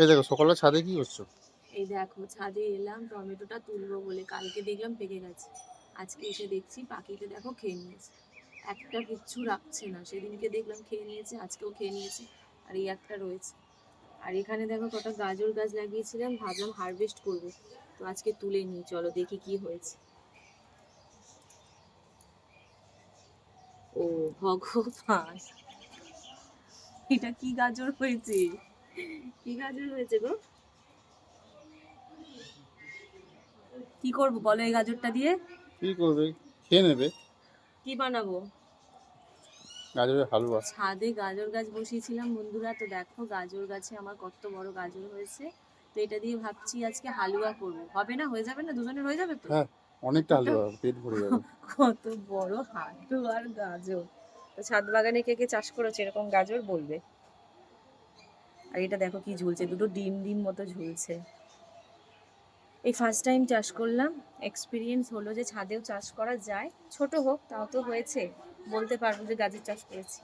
এই দেখো সকালে ছাদে কি করছো? এই দেখো ছাদে এলাম টমেটোটা তুলবো বলে, কালকে দেখলাম পেকে গেছে, আজকে এসে দেখছি পাখিতে দেখো খেয়ে নিয়েছে, একটা কিচ্ছু রাখছে না, সেদিনকে দেখলাম খেয়ে নিয়েছে, আজকেও খেয়ে নিয়েছে, আর এই একটা রয়েছে। আর এখানে দেখো কটা গাজর গাছ লাগিয়েছিলাম, ভাবলাম হারভেস্ট করবো, তো আজকে তুলে নিই, চলো দেখি কি হয়েছে। ও ভগবান, এটা কি গাজর হয়েছে, কি গাজর হয়েছে গো, কি করবো বলো এই গাজরটা দিয়ে? কি করবে? খেয়ে নেবে। কি বানাবো? গাজরের হালুয়া। ছাদে গাজর গাছ বসিয়েছিলাম বন্ধুরা, তো দেখো গাজর গাছে আমার কত বড় গাজর হয়েছে, তো এটা দিয়ে ভাবছি আজকে হালুয়া করবো, হবে না, হয়ে যাবে না, দুজনের হয়ে যাবে তো? হ্যাঁ, অনেকটা কতটা, হালুয়া পেট ভরে যাবে। কত বড় হালু আর গাজর। তো ছাদ বাগানে কে কে চাষ করেছে এরকম গাজর বলবে। আর এটা দেখো কি ঝুলছে, দুটো ডিম ডিম মতো ঝুলছে। এই ফার্স্ট টাইম চাষ করলাম, এক্সপিরিয়েন্স হলো যে ছাদেও চাষ করা যায়, ছোট হোক তাও তো হয়েছে, বলতে পারবো যে গাজর চাষ করেছি।